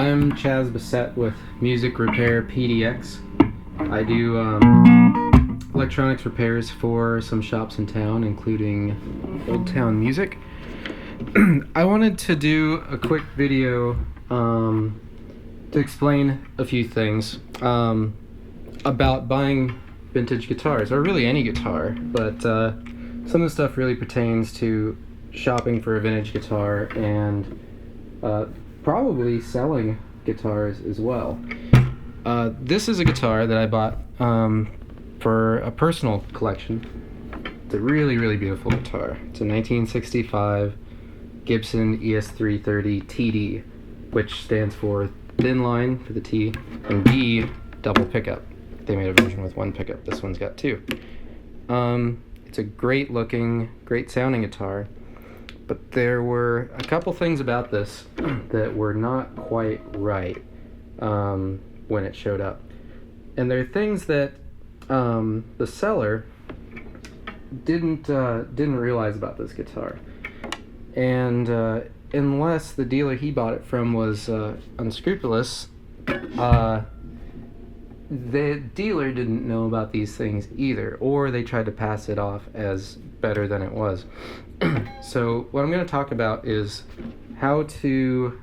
I'm Chaz Bessette with Music Repair PDX. I do electronics repairs for some shops in town, including Old Town Music. I wanted to do a quick video to explain a few things about buying vintage guitars, or really any guitar, but some of the stuff really pertains to shopping for a vintage guitar and probably selling guitars as well. This is a guitar that I bought for a personal collection. It's a really, really beautiful guitar. It's a 1965 Gibson ES-330TD, which stands for thin line for the T, and D, double pickup. They made a version with one pickup. This one's got two. It's a great looking, great sounding guitar. But there were a couple things about this that were not quite right when it showed up. And they're things that the seller didn't realize about this guitar. And unless the dealer he bought it from was unscrupulous, the dealer didn't know about these things either, or they tried to pass it off as better than it was. So what I'm going to talk about is how to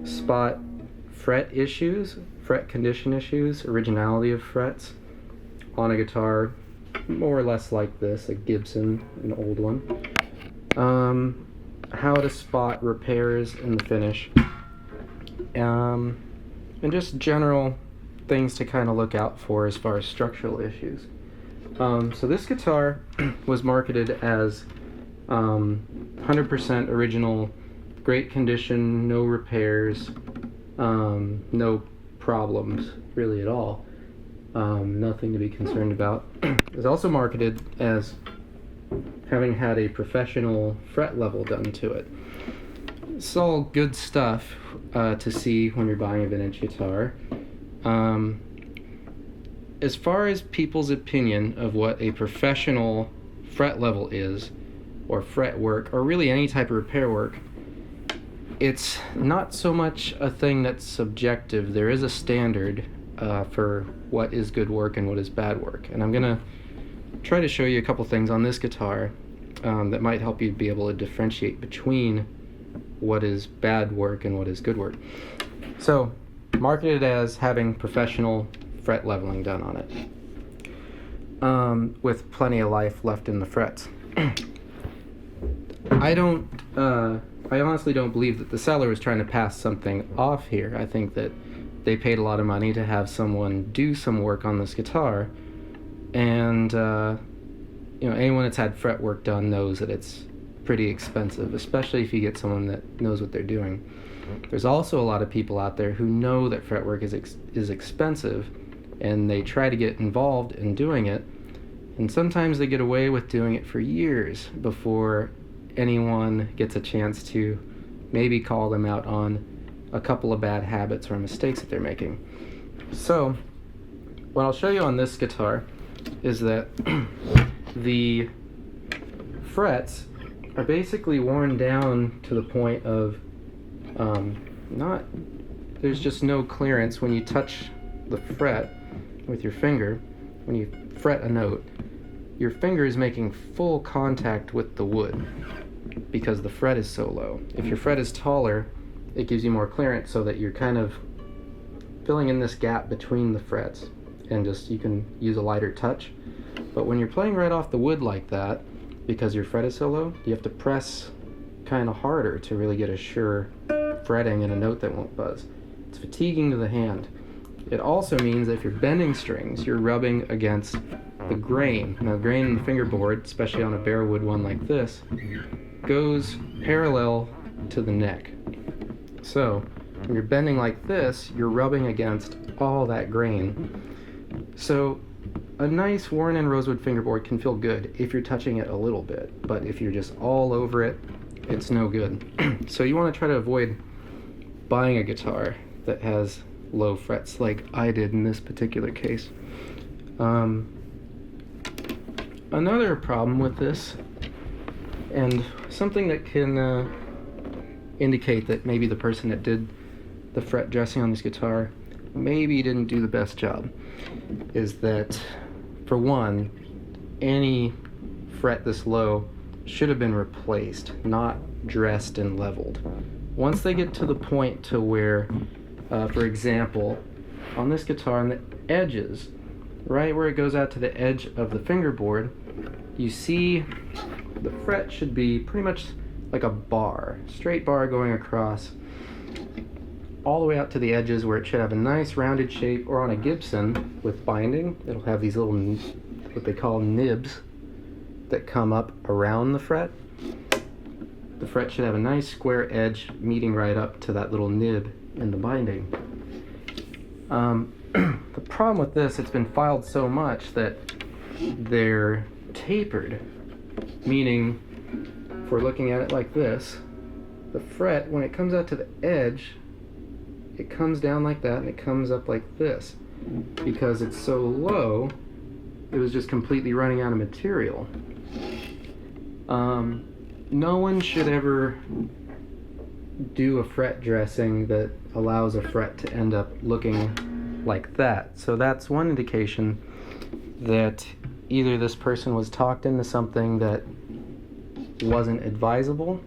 spot fret issues, fret condition issues, originality of frets on a guitar more or less like this, a Gibson, an old one. How to spot repairs in the finish, and just general things to kind of look out for as far as structural issues. So this guitar was marketed as 100% original, great condition, no repairs, no problems really at all, nothing to be concerned about. It was also marketed as having had a professional fret level done to it. It's all good stuff to see when you're buying a vintage guitar. As far as people's opinion of what a professional fret level is, or fret work, or really any type of repair work, it's not so much a thing that's subjective. There is a standard for what is good work and what is bad work. And I'm going to try to show you a couple things on this guitar that might help you be able to differentiate between what is bad work and what is good work. So, marketed as having professional fret leveling done on it, with plenty of life left in the frets. I honestly don't believe that the seller was trying to pass something off here. I think that they paid a lot of money to have someone do some work on this guitar, and anyone that's had fret work done knows that it's pretty expensive, especially if you get someone that knows what they're doing. There's also a lot of people out there who know that fret work is expensive, and they try to get involved in doing it, and sometimes they get away with doing it for years before anyone gets a chance to maybe call them out on a couple of bad habits or mistakes that they're making. So what I'll show you on this guitar is that the frets are basically worn down to the point of there's just no clearance when you touch the fret with your finger. When you fret a note, your finger is making full contact with the wood because the fret is so low. If your fret is taller, it gives you more clearance so that you're kind of filling in this gap between the frets, and you can use a lighter touch. But when you're playing right off the wood like that, because your fret is so low, you have to press kind of harder to really get a sure fretting and a note that won't buzz. It's fatiguing to the hand. It also means that if you're bending strings, you're rubbing against the grain. Now, grain in the fingerboard, especially on a bare wood one like this, goes parallel to the neck. So when you're bending like this, you're rubbing against all that grain. So a nice worn-in rosewood fingerboard can feel good if you're touching it a little bit, but if you're just all over it, it's no good. So you want to try to avoid buying a guitar that has low frets like I did in this particular case. Another problem with this, and something that can indicate that maybe the person that did the fret dressing on this guitar maybe didn't do the best job is that, for one, any fret this low should have been replaced, not dressed and leveled. Once they get to the point to where, for example, on this guitar, on the edges, right where it goes out to the edge of the fingerboard, you see the fret should be pretty much like a bar, straight bar going across all the way out to the edges, where it should have a nice rounded shape. Or on a Gibson with binding, it'll have these little, what they call nibs, that come up around the fret. The fret should have a nice square edge meeting right up to that little nib in the binding. The problem with this, it's been filed so much that they're tapered, meaning, if we're looking at it like this, the fret, when it comes out to the edge, it comes down like that and it comes up like this. Because it's so low, it was just completely running out of material. No one should ever do a fret dressing that allows a fret to end up looking like that. So that's one indication that either this person was talked into something that wasn't advisable,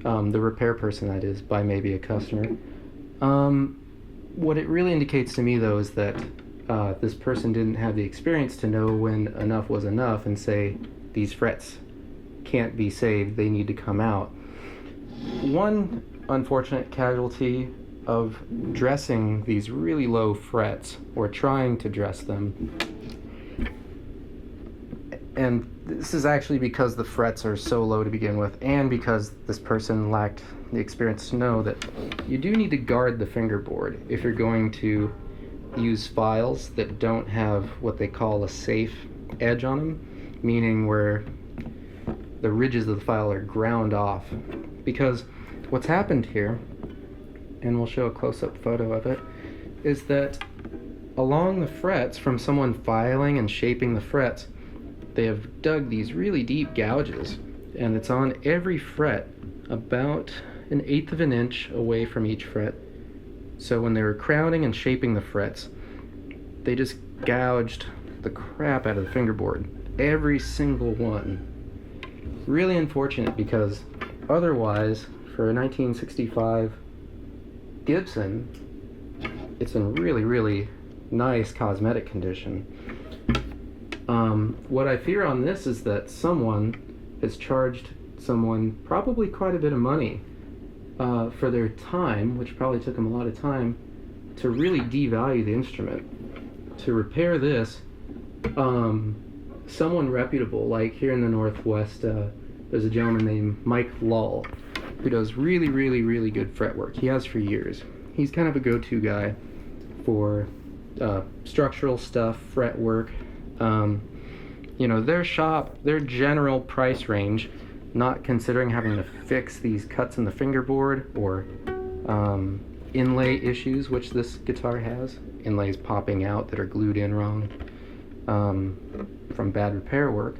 the repair person that is, by maybe a customer. What it really indicates to me, though, is that this person didn't have the experience to know when enough was enough and say, these frets can't be saved, they need to come out. One unfortunate casualty of dressing these really low frets, or trying to dress them, and this is actually because the frets are so low to begin with, and because this person lacked the experience to know that you do need to guard the fingerboard if you're going to use files that don't have what they call a safe edge on them, meaning where the ridges of the file are ground off. Because what's happened here, and we'll show a close-up photo of it, is that along the frets, from someone filing and shaping the frets, they have dug these really deep gouges, and it's on every fret, about 1/8 of an inch away from each fret. So when they were crowning and shaping the frets, they just gouged the crap out of the fingerboard, every single one. Really unfortunate, because otherwise, for a 1965 Gibson, it's in really, really nice cosmetic condition. What I fear on this is that someone has charged someone probably quite a bit of money for their time, which probably took them a lot of time, to really devalue the instrument. To repair this, someone reputable, like here in the Northwest, there's a gentleman named Mike Lull, who does really, really, really good fretwork. He has for years. He's kind of a go-to guy for structural stuff, fretwork. You know, their shop, their general price range, not considering having to fix these cuts in the fingerboard or inlay issues, which this guitar has, inlays popping out that are glued in wrong from bad repair work,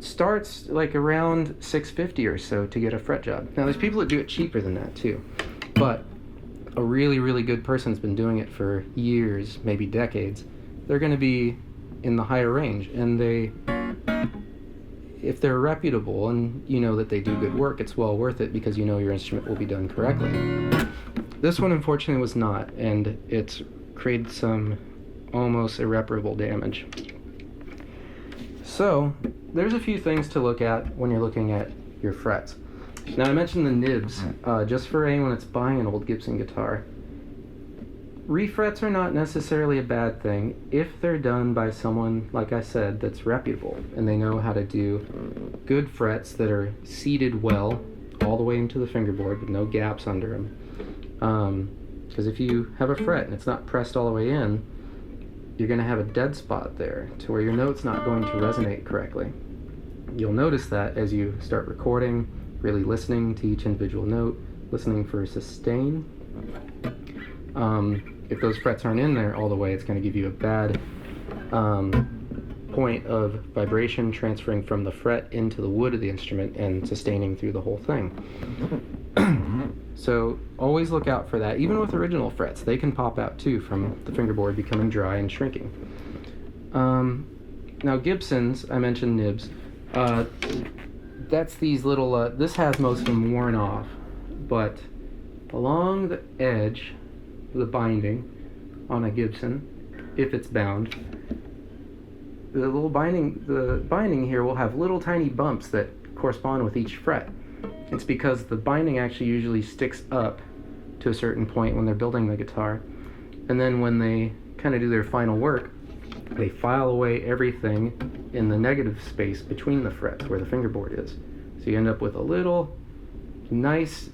starts like around $650 or so to get a fret job. Now there's people that do it cheaper than that too, but a really, really good person's been doing it for years, maybe decades. They're going to be in the higher range, and they, if they're reputable and you know that they do good work, it's well worth it, because you know your instrument will be done correctly. This one unfortunately was not, and it's created some almost irreparable damage. So there's a few things to look at when you're looking at your frets. Now I mentioned the nibs, just for anyone that's buying an old Gibson guitar. Refrets are not necessarily a bad thing if they're done by someone, like I said, that's reputable, and they know how to do good frets that are seated well all the way into the fingerboard with no gaps under them. Because if you have a fret and it's not pressed all the way in, you're going to have a dead spot there to where your note's not going to resonate correctly. You'll notice that as you start recording, really listening to each individual note, listening for sustain. If those frets aren't in there all the way, it's going to give you a bad point of vibration transferring from the fret into the wood of the instrument and sustaining through the whole thing. So always look out for that. Even with original frets, they can pop out too from the fingerboard becoming dry and shrinking. Now Gibsons, I mentioned nibs. That's these little, this has most of them worn off, but along the edge of the binding on a Gibson, if it's bound, the binding here will have little tiny bumps that correspond with each fret. It's because the binding actually usually sticks up to a certain point when they're building the guitar, and then when they kind of do their final work, they file away everything in the negative space between the frets where the fingerboard is. So you end up with a little nice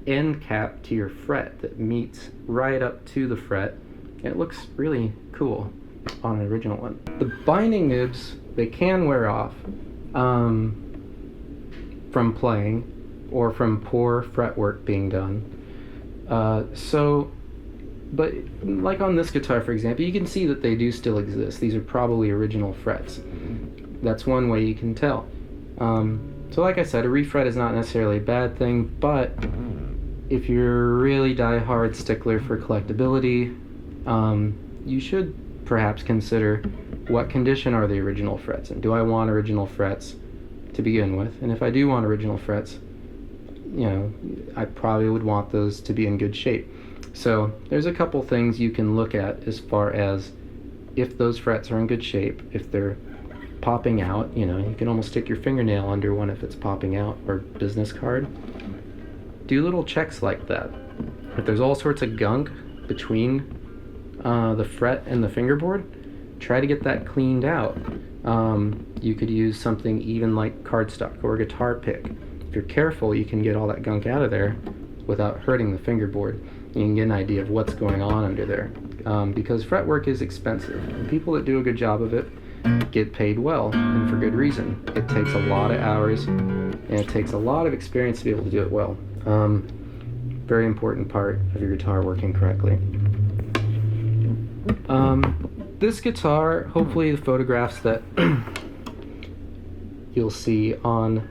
end cap to your fret that meets right up to the fret. It looks really cool on an original one. The binding nibs, they can wear off from playing or from poor fretwork being done. But like on this guitar, for example, you can see that they do still exist. These are probably original frets. That's one way you can tell. So like I said, a refret is not necessarily a bad thing, but if you're a really die-hard stickler for collectability, you should perhaps consider what condition are the original frets, and do I want original frets to begin with? And if I do want original frets, you know, I probably would want those to be in good shape. So there's a couple things you can look at as far as if those frets are in good shape. If they're popping out, you know, you can almost stick your fingernail under one if it's popping out, or business card. Do little checks like that. If there's all sorts of gunk between the fret and the fingerboard, try to get that cleaned out. You could use something even like cardstock or a guitar pick. If you're careful, you can get all that gunk out of there without hurting the fingerboard. You can get an idea of what's going on under there. Because fretwork is expensive, and people that do a good job of it get paid well, and for good reason. It takes a lot of hours, and it takes a lot of experience to be able to do it well. Very important part of your guitar working correctly. This guitar, hopefully the photographs that you'll see on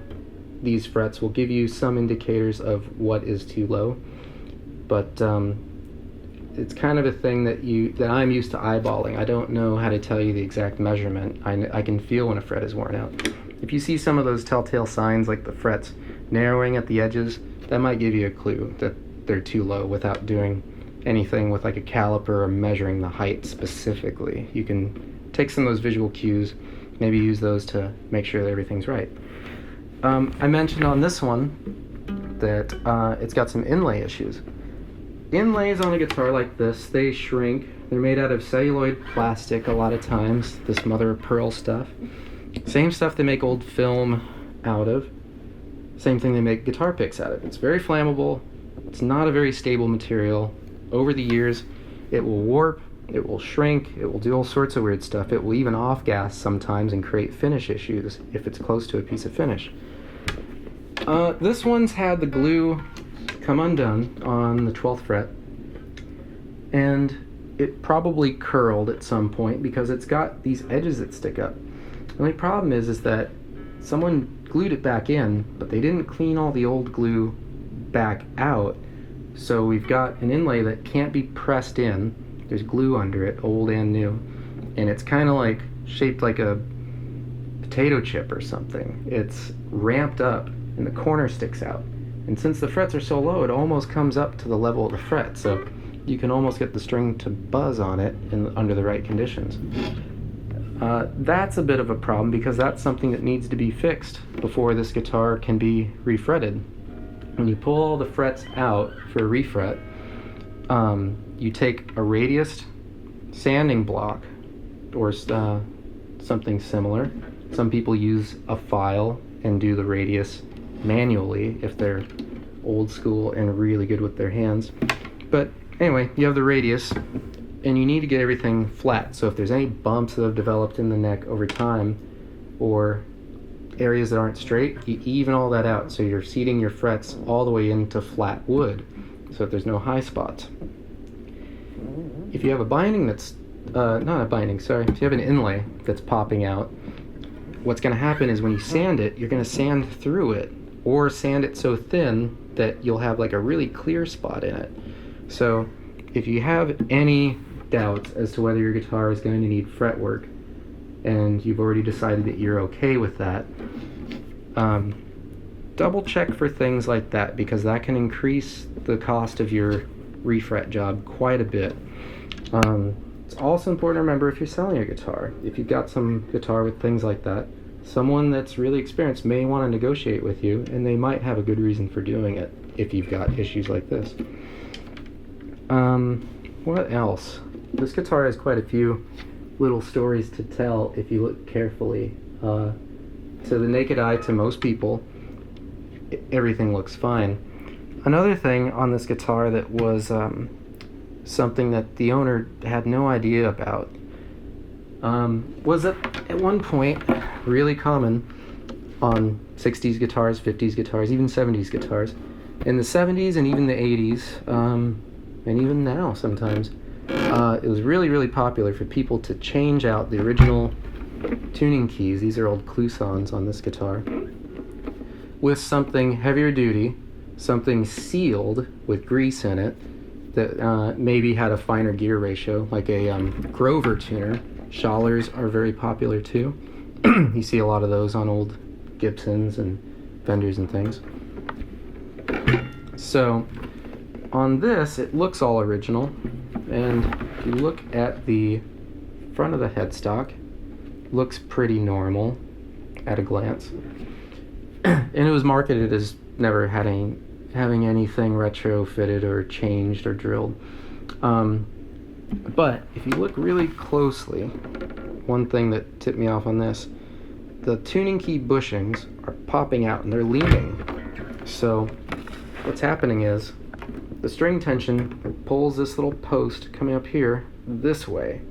these frets will give you some indicators of what is too low, but it's kind of a thing that I'm used to eyeballing. I don't know how to tell you the exact measurement. I can feel when a fret is worn out. If you see some of those telltale signs like the frets narrowing at the edges, that might give you a clue that they're too low without doing anything with like a caliper or measuring the height specifically. You can take some of those visual cues, maybe use those to make sure that everything's right. I mentioned on this one that it's got some inlay issues. Inlays on a guitar like this, they shrink. They're made out of celluloid plastic a lot of times, this mother of pearl stuff. Same stuff they make old film out of. Same thing they make guitar picks out of. It's very flammable. It's not a very stable material. Over the years, it will warp, it will shrink, it will do all sorts of weird stuff. It will even off-gas sometimes and create finish issues if it's close to a piece of finish. This one's had the glue come undone on the 12th fret, and it probably curled at some point because it's got these edges that stick up. The only problem is that someone glued it back in, but they didn't clean all the old glue back out, so we've got an inlay that can't be pressed in. There's glue under it, old and new, and it's kind of like shaped like a potato chip or something. It's ramped up and the corner sticks out, and since the frets are so low, it almost comes up to the level of the fret, so you can almost get the string to buzz on it under the right conditions. That's a bit of a problem because that's something that needs to be fixed before this guitar can be refretted. When you pull all the frets out for a refret, you take a radius sanding block or something similar. Some people use a file and do the radius manually if they're old school and really good with their hands. But anyway, you have the radius, and you need to get everything flat. So if there's any bumps that have developed in the neck over time, or areas that aren't straight, you even all that out so you're seating your frets all the way into flat wood so that there's no high spots. If you have a binding that's if you have an inlay that's popping out, what's going to happen is when you sand it, you're going to sand through it or sand it so thin that you'll have like a really clear spot in it. So if you have any doubts as to whether your guitar is going to need fretwork, and you've already decided that you're okay with that, double check for things like that, because that can increase the cost of your refret job quite a bit. It's also important to remember, if you're selling a guitar, if you've got some guitar with things like that, someone that's really experienced may want to negotiate with you, and they might have a good reason for doing it if you've got issues like this. What else? This guitar has quite a few little stories to tell if you look carefully. To the naked eye, to most people, everything looks fine. Another thing on this guitar that was something that the owner had no idea about was that at one point, really common on 60s guitars, 50s guitars, even 70s guitars, in the 70s and even the 80s, and even now sometimes, it was really, really popular for people to change out the original tuning keys. These are old Clousons on this guitar, with something heavier duty, something sealed with grease in it that maybe had a finer gear ratio, like a Grover tuner. Schallers are very popular too. You see a lot of those on old Gibsons and Fenders and things. So on this, it looks all original, and if you look at the front of the headstock, looks pretty normal at a glance. And it was marketed as never having anything retrofitted or changed or drilled. But if you look really closely, one thing that tipped me off on this, the tuning key bushings are popping out and they're leaning. So what's happening is the string tension pulls this little post coming up here this way.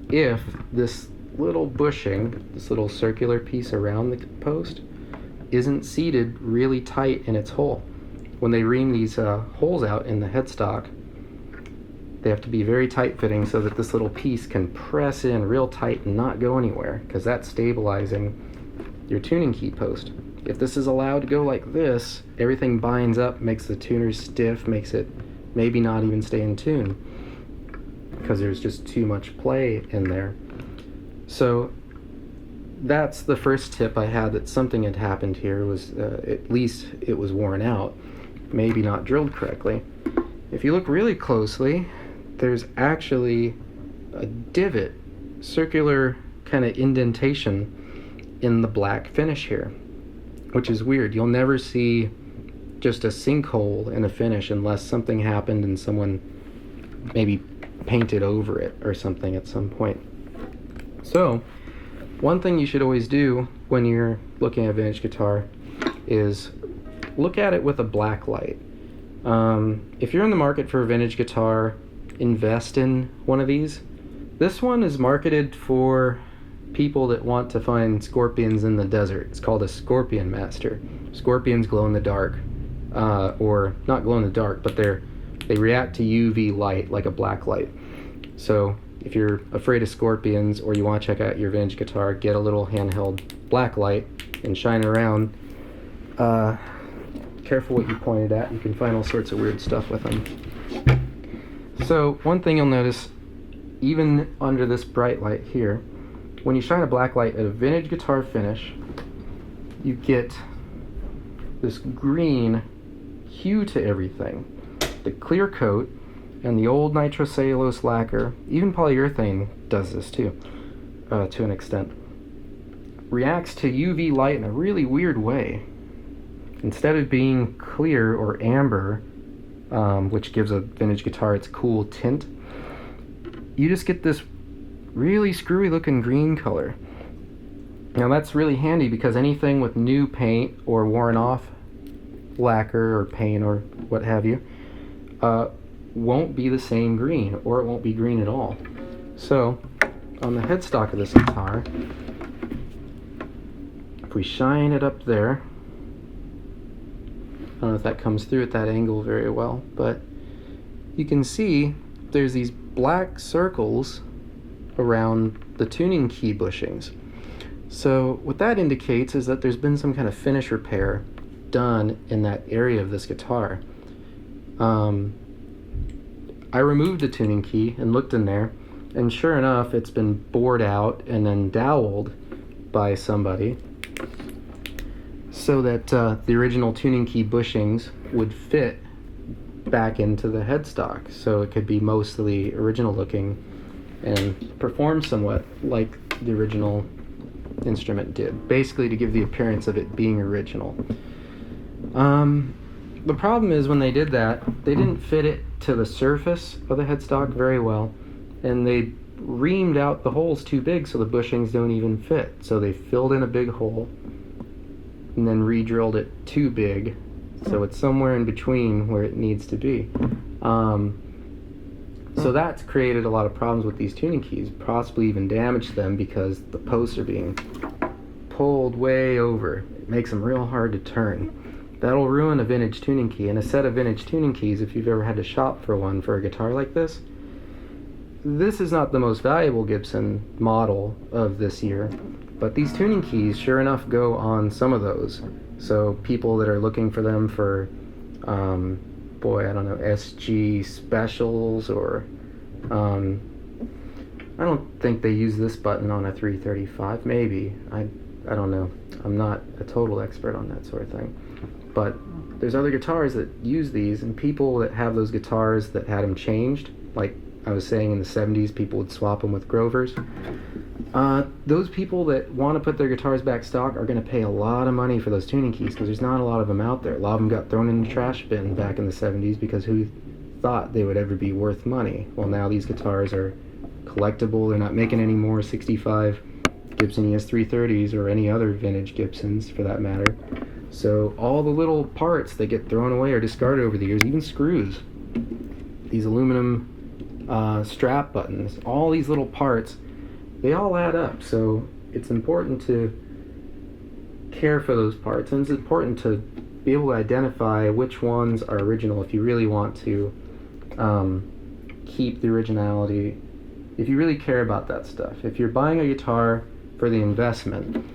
If this little bushing, this little circular piece around the post, isn't seated really tight in its hole. When they ream these holes out in the headstock, they have to be very tight fitting so that this little piece can press in real tight and not go anywhere, because that's stabilizing your tuning key post. If this is allowed to go like this, everything binds up, makes the tuner stiff, makes it maybe not even stay in tune, because there's just too much play in there. So that's the first tip I had, that something had happened here. Was at least it was worn out, maybe not drilled correctly. If you look really closely, there's actually a divot, circular kind of indentation in the black finish here, which is weird. You'll never see just a sinkhole in a finish unless something happened and someone maybe painted over it or something at some point. So one thing you should always do when you're looking at a vintage guitar is look at it with a black light. If you're in the market for a vintage guitar, invest in one of these. This one is marketed for people that want to find scorpions in the desert. It's called a Scorpion Master. Scorpions glow in the dark, or not glow in the dark, but they react to UV light like a black light. So if you're afraid of scorpions, or you want to check out your vintage guitar, get a little handheld black light and shine around. Careful what you pointed at. You can find all sorts of weird stuff with them. So one thing you'll notice, even under this bright light here, when you shine a black light at a vintage guitar finish, you get this green hue to everything. The clear coat and the old nitrocellulose lacquer, even polyurethane does this too, to an extent, reacts to UV light in a really weird way. Instead of being clear or amber, which gives a vintage guitar its cool tint, you just get this really screwy looking green color. Now that's really handy, because anything with new paint or worn off lacquer or paint or what have you won't be the same green, or it won't be green at all. So on the headstock of this guitar, if we shine it up there, I don't know if that comes through at that angle very well, but you can see there's these black circles around the tuning key bushings. So what that indicates is that there's been some kind of finish repair done in that area of this guitar. I removed the tuning key and looked in there, and sure enough, it's been bored out and then doweled by somebody so that the original tuning key bushings would fit back into the headstock, so it could be mostly original looking and perform somewhat like the original instrument did, basically to give the appearance of it being original. The problem is when they did that, they didn't fit it to the surface of the headstock very well, and they reamed out the holes too big so the bushings don't even fit. So they filled in a big hole and then re-drilled it too big, so it's somewhere in between where it needs to be. So that's created a lot of problems with these tuning keys, possibly even damaged them because the posts are being pulled way over. It makes them real hard to turn. That'll ruin a vintage tuning key, and a set of vintage tuning keys, if you've ever had to shop for one for a guitar like this. This is not the most valuable Gibson model of this year, but these tuning keys sure enough go on some of those. So people that are looking for them for, I don't know, SG specials, or I don't think they use this button on a 335, maybe. I don't know. I'm not a total expert on that sort of thing. But there's other guitars that use these, and people that have those guitars that had them changed, like I was saying in the 70s, people would swap them with Grovers. Those people that want to put their guitars back stock are going to pay a lot of money for those tuning keys because there's not a lot of them out there. A lot of them got thrown in the trash bin back in the 70s because who thought they would ever be worth money? Well, now these guitars are collectible. They're not making any more 65 Gibson ES-330s or any other vintage Gibsons for that matter. So all the little parts that get thrown away or discarded over the years, even screws, these aluminum strap buttons, all these little parts, they all add up. So it's important to care for those parts, and it's important to be able to identify which ones are original if you really want to keep the originality, if you really care about that stuff. If you're buying a guitar for the investment,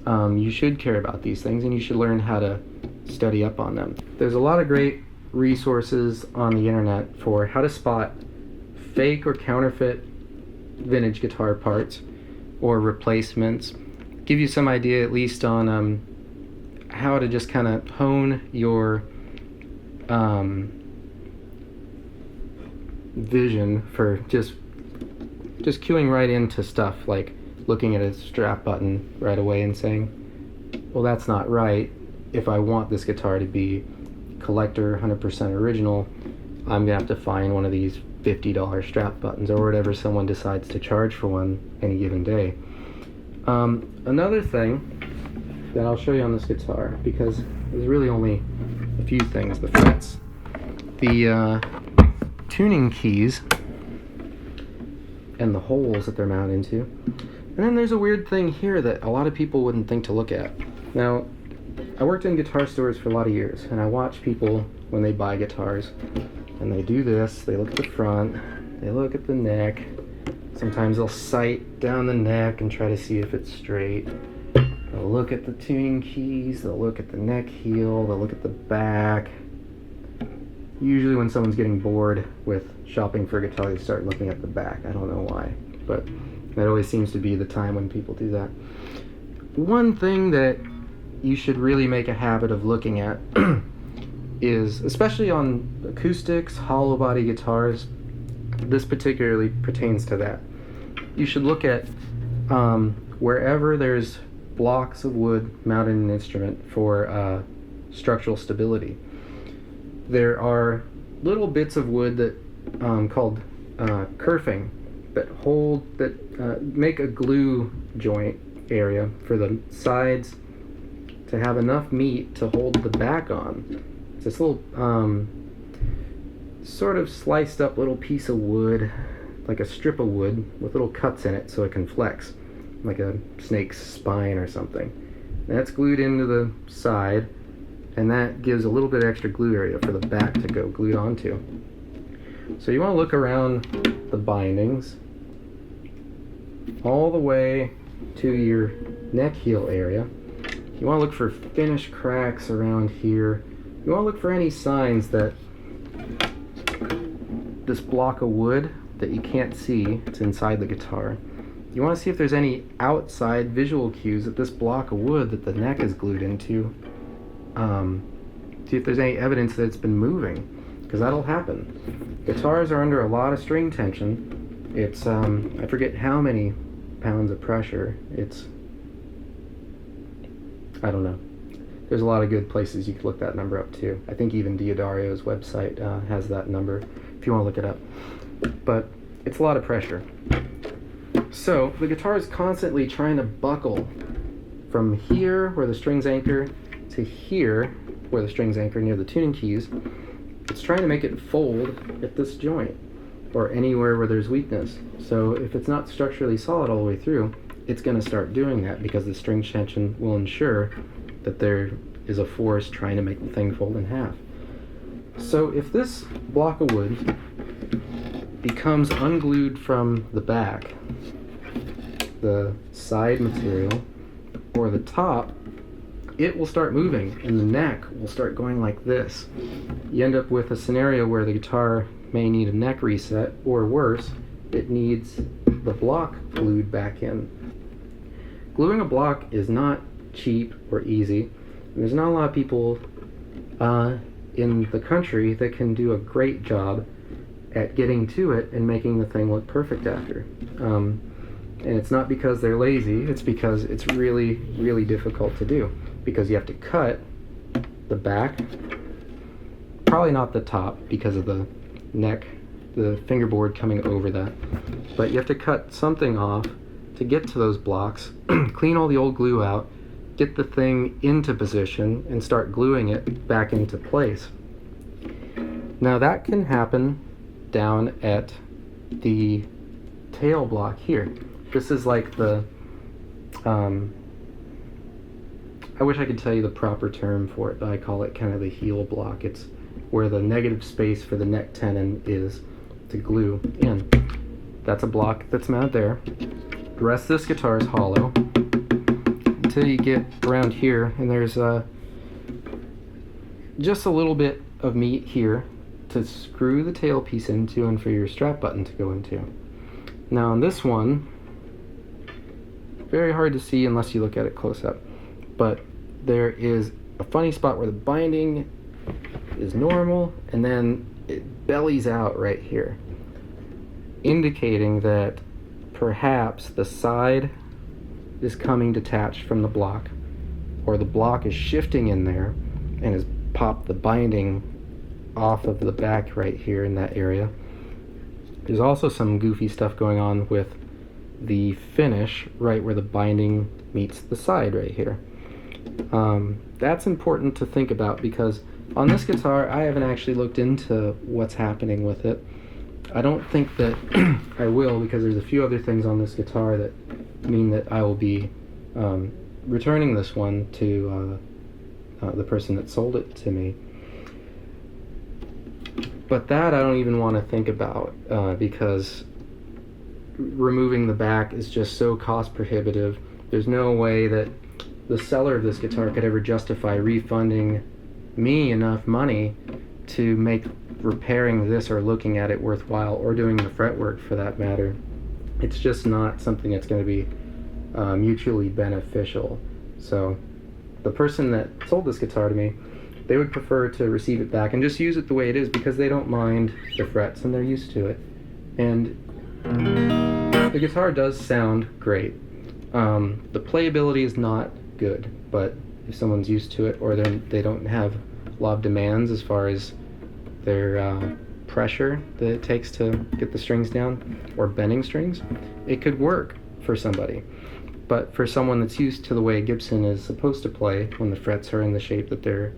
you should care about these things, and you should learn how to study up on them. There's a lot of great resources on the internet for how to spot fake or counterfeit vintage guitar parts or replacements. Give you some idea at least on how to just kind of hone your vision for just cueing right into stuff, like looking at a strap button right away and saying, well, that's not right. If I want this guitar to be collector 100% original, I'm gonna have to find one of these $50 strap buttons or whatever someone decides to charge for one any given day. Another thing that I'll show you on this guitar, because there's really only a few things: the frets, the tuning keys, and the holes that they're mounted into. And then there's a weird thing here that a lot of people wouldn't think to look at. Now, I worked in guitar stores for a lot of years, and I watch people when they buy guitars, and they do this. They look at the front, they look at the neck, sometimes they'll sight down the neck and try to see if it's straight. They'll look at the tuning keys, they'll look at the neck heel, they'll look at the back. Usually when someone's getting bored with shopping for a guitar, they start looking at the back. I don't know why, but that always seems to be the time when people do that. One thing that you should really make a habit of looking at is, especially on acoustics, hollow body guitars, this particularly pertains to that. You should look at wherever there's blocks of wood mounted in an instrument for structural stability. There are little bits of wood that called kerfing that make a glue joint area for the sides to have enough meat to hold the back on. It's this little sort of sliced up little piece of wood, like a strip of wood with little cuts in it so it can flex, like a snake's spine or something. And that's glued into the side, and that gives a little bit extra glue area for the back to go glued onto. So you want to look around the bindings all the way to your neck heel area. You want to look for finish cracks around here. You want to look for any signs that this block of wood that you can't see, it's inside the guitar. You want to see if there's any outside visual cues that this block of wood that the neck is glued into. See if there's any evidence that it's been moving, because that'll happen. Guitars are under a lot of string tension. It's, I forget how many pounds of pressure. It's, I don't know. There's a lot of good places you could look that number up too. I think even Diodario's website has that number if you want to look it up. But it's a lot of pressure. So the guitar is constantly trying to buckle from here where the strings anchor to here where the strings anchor near the tuning keys. It's trying to make it fold at this joint or anywhere where there's weakness. So if it's not structurally solid all the way through, it's going to start doing that because the string tension will ensure that there is a force trying to make the thing fold in half. So if this block of wood becomes unglued from the back, the side material, or the top, it will start moving and the neck will start going like this. You end up with a scenario where the guitar may need a neck reset, or worse, it needs the block glued back in. Gluing a block is not cheap or easy. There's not a lot of people in the country that can do a great job at getting to it and making the thing look perfect after. And it's not because they're lazy, it's because it's really, really difficult to do. Because you have to cut the back, probably not the top because of the neck, the fingerboard coming over that. But you have to cut something off to get to those blocks, clean all the old glue out, get the thing into position, and start gluing it back into place. Now that can happen down at the tail block here. This is like the, I wish I could tell you the proper term for it, but I call it kind of the heel block. It's where the negative space for the neck tenon is to glue in. That's a block that's mounted there. The rest of this guitar is hollow until you get around here, and there's just a little bit of meat here to screw the tailpiece into and for your strap button to go into. Now on this one, very hard to see unless you look at it close up, but there is a funny spot where the binding is normal and then it bellies out right here, indicating that perhaps the side is coming detached from the block, or the block is shifting in there and has popped the binding off of the back right here in that area. There's also some goofy stuff going on with the finish right where the binding meets the side right here. That's important to think about because on this guitar I haven't actually looked into what's happening with it. I don't think that I will, because there's a few other things on this guitar that mean that I will be returning this one to the person that sold it to me. But that I don't even want to think about because removing the back is just so cost prohibitive. There's no way that the seller of this guitar could ever justify refunding me enough money to make repairing this or looking at it worthwhile, or doing the fretwork for that matter. It's just not something that's going to be mutually beneficial. So the person that sold this guitar to me, they would prefer to receive it back and just use it the way it is because they don't mind the frets and they're used to it. And the guitar does sound great. The playability is not good, but if someone's used to it, or they don't have a lot of demands as far as their pressure that it takes to get the strings down, or bending strings, it could work for somebody. But for someone that's used to the way Gibson is supposed to play, when the frets are in the shape that they're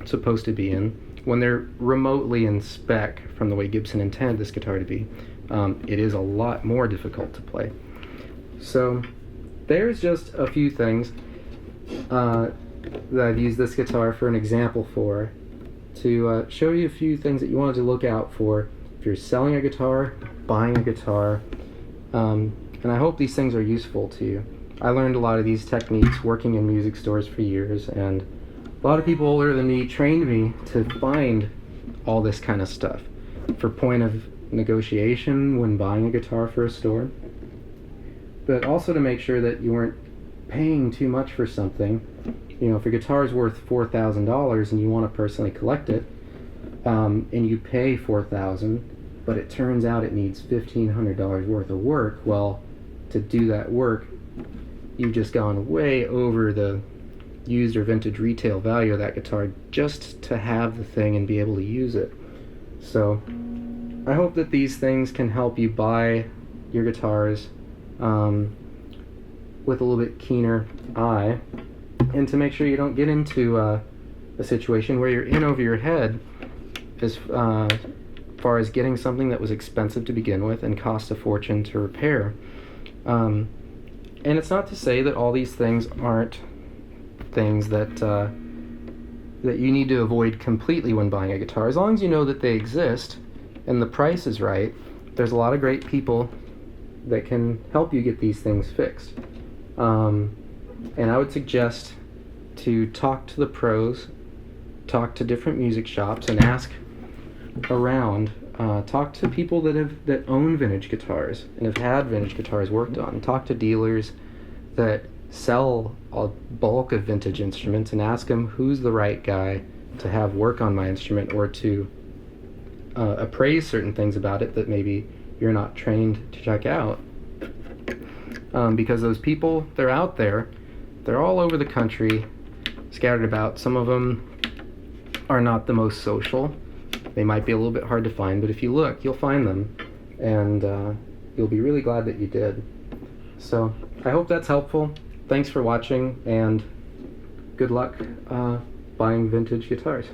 supposed to be in, when they're remotely in spec from the way Gibson intended this guitar to be, it is a lot more difficult to play. So there's just a few things that I've used this guitar for an example for, to show you a few things that you wanted to look out for if you're selling a guitar, buying a guitar, and I hope these things are useful to you. I learned a lot of these techniques working in music stores for years, and a lot of people older than me trained me to find all this kind of stuff for point of negotiation when buying a guitar for a store, but also to make sure that you weren't paying too much for something. You know, if your guitar is worth $4,000 and you want to personally collect it, and you pay $4,000, but it turns out it needs $1,500 worth of work, well, to do that work, you've just gone way over the used or vintage retail value of that guitar just to have the thing and be able to use it. So I hope that these things can help you buy your guitars with a little bit keener eye, and to make sure you don't get into a situation where you're in over your head as far as getting something that was expensive to begin with and cost a fortune to repair. And it's not to say that all these things aren't things that that you need to avoid completely when buying a guitar. As long as you know that they exist and the price is right, there's a lot of great people that can help you get these things fixed. And I would suggest to talk to the pros, talk to different music shops, and ask around. Talk to people that own vintage guitars and have had vintage guitars worked on. Talk to dealers that sell a bulk of vintage instruments and ask them who's the right guy to have work on my instrument, or to appraise certain things about it that maybe you're not trained to check out. Because those people, they're out there, they're all over the country, scattered about. Some of them are not the most social. They might be a little bit hard to find, but if you look, you'll find them, and you'll be really glad that you did. So I hope that's helpful. Thanks for watching, and good luck buying vintage guitars.